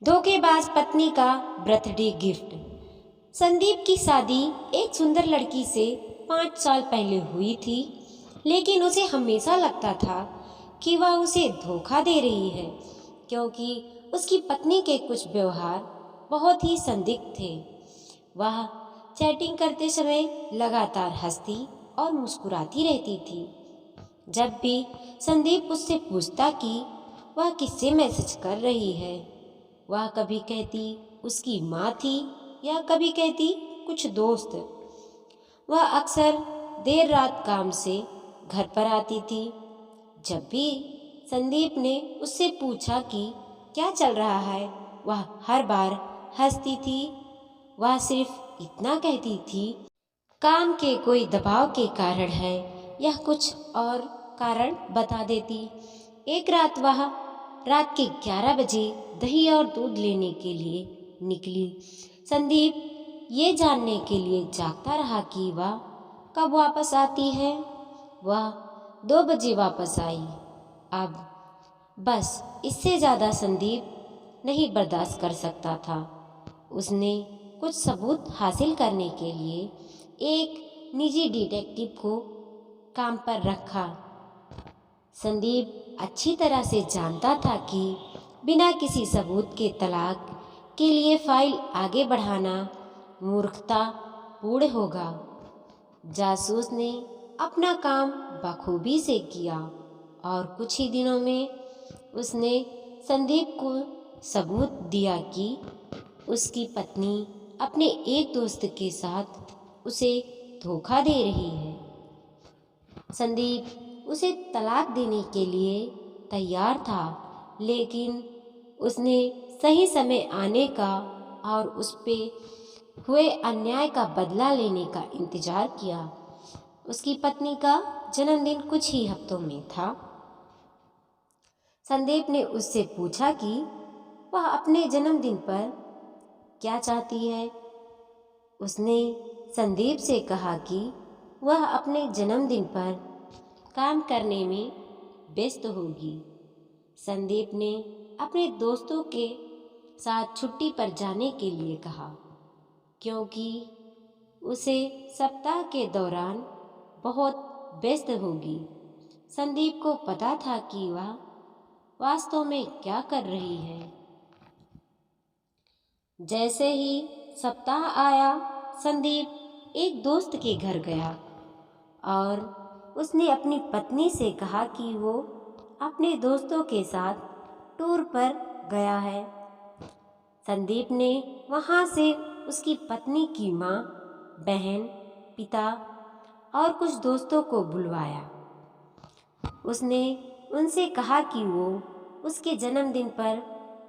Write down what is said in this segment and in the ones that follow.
धोखेबाज पत्नी का बर्थडे गिफ्ट। संदीप की शादी एक सुंदर लड़की से 5 साल पहले हुई थी, लेकिन उसे हमेशा लगता था कि वह उसे धोखा दे रही है, क्योंकि उसकी पत्नी के कुछ व्यवहार बहुत ही संदिग्ध थे। वह चैटिंग करते समय लगातार हंसती और मुस्कुराती रहती थी। जब भी संदीप उससे पूछता कि वह किससे मैसेज कर रही है, वह कभी कहती उसकी माँ थी या कभी कहती कुछ दोस्त। वह अक्सर देर रात काम से घर पर आती थी। जब भी संदीप ने उससे पूछा कि क्या चल रहा है, वह हर बार हंसती थी। वह सिर्फ इतना कहती थी, काम के कोई दबाव के कारण है, यह कुछ और कारण बता देती। एक रात वह रात के 11 बजे दही और दूध लेने के लिए निकली। संदीप ये जानने के लिए जागता रहा कि वह कब वापस आती है। वह 2 बजे वापस आई। अब बस इससे ज़्यादा संदीप नहीं बर्दाश्त कर सकता था। उसने कुछ सबूत हासिल करने के लिए एक निजी डिटेक्टिव को काम पर रखा। संदीप अच्छी तरह से जानता था कि बिना किसी सबूत के तलाक के लिए फाइल आगे बढ़ाना मूर्खतापूर्ण होगा। जासूस ने अपना काम बखूबी से किया और कुछ ही दिनों में उसने संदीप को सबूत दिया कि उसकी पत्नी अपने एक दोस्त के साथ उसे धोखा दे रही है। संदीप उसे तलाक देने के लिए तैयार था, लेकिन उसने सही समय आने का और उस पे हुए अन्याय का बदला लेने का इंतजार किया। उसकी पत्नी का जन्मदिन कुछ ही हफ्तों में था। संदीप ने उससे पूछा कि वह अपने जन्मदिन पर क्या चाहती है। उसने संदीप से कहा कि वह अपने जन्मदिन पर काम करने में व्यस्त होगी। संदीप ने अपने दोस्तों के साथ छुट्टी पर जाने के लिए कहा, क्योंकि उसे सप्ताह के दौरान बहुत व्यस्त होगी। संदीप को पता था कि वह वास्तव में क्या कर रही है। जैसे ही सप्ताह आया, संदीप एक दोस्त के घर गया और उसने अपनी पत्नी से कहा कि वो अपने दोस्तों के साथ टूर पर गया है। संदीप ने वहाँ से उसकी पत्नी की माँ, बहन, पिता और कुछ दोस्तों को बुलवाया। उसने उनसे कहा कि वो उसके जन्मदिन पर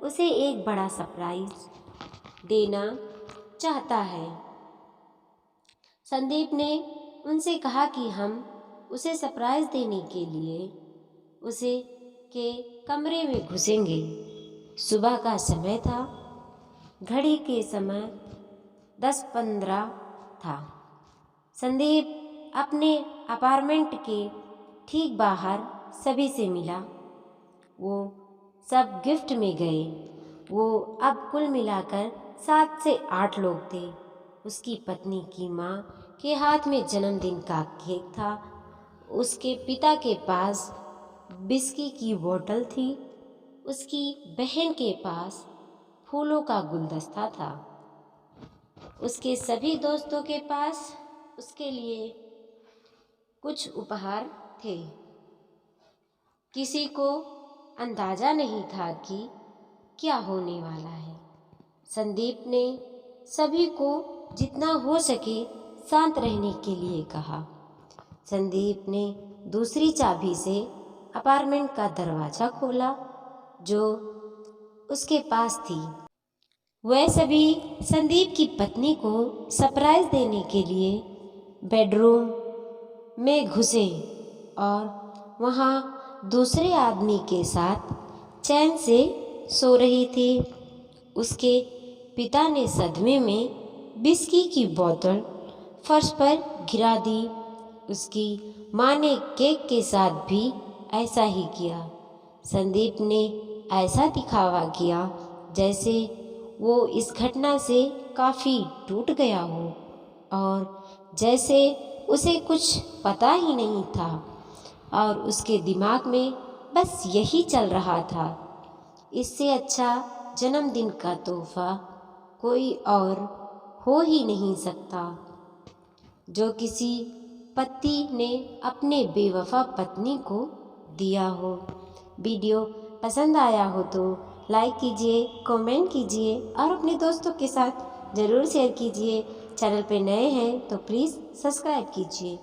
उसे एक बड़ा सरप्राइज देना चाहता है। संदीप ने उनसे कहा कि हम उसे सरप्राइज देने के लिए उसे के कमरे में घुसेंगे। सुबह का समय था। घड़ी के समय 10:15 था। संदीप अपने अपार्टमेंट के ठीक बाहर सभी से मिला। वो सब गिफ्ट में गए। वो अब कुल मिलाकर 7 से 8 लोग थे। उसकी पत्नी की माँ के हाथ में जन्मदिन का केक था। उसके पिता के पास विस्की की बोतल थी। उसकी बहन के पास फूलों का गुलदस्ता था। उसके सभी दोस्तों के पास उसके लिए कुछ उपहार थे। किसी को अंदाजा नहीं था कि क्या होने वाला है। संदीप ने सभी को जितना हो सके शांत रहने के लिए कहा। संदीप ने दूसरी चाबी से अपार्टमेंट का दरवाज़ा खोला जो उसके पास थी। वह सभी संदीप की पत्नी को सरप्राइज देने के लिए बेडरूम में घुसे और वहाँ दूसरे आदमी के साथ चैन से सो रही थी। उसके पिता ने सदमे में विस्की की बोतल फर्श पर गिरा दी। उसकी माँ ने केक के साथ भी ऐसा ही किया। संदीप ने ऐसा दिखावा किया जैसे वो इस घटना से काफ़ी टूट गया हो और जैसे उसे कुछ पता ही नहीं था और उसके दिमाग में बस यही चल रहा था। इससे अच्छा जन्मदिन का तोहफा कोई और हो ही नहीं सकता जो किसी पति ने अपने बेवफा पत्नी को दिया हो। वीडियो पसंद आया हो तो लाइक कीजिए, कमेंट कीजिए और अपने दोस्तों के साथ ज़रूर शेयर कीजिए। चैनल पे नए हैं तो प्लीज़ सब्सक्राइब कीजिए।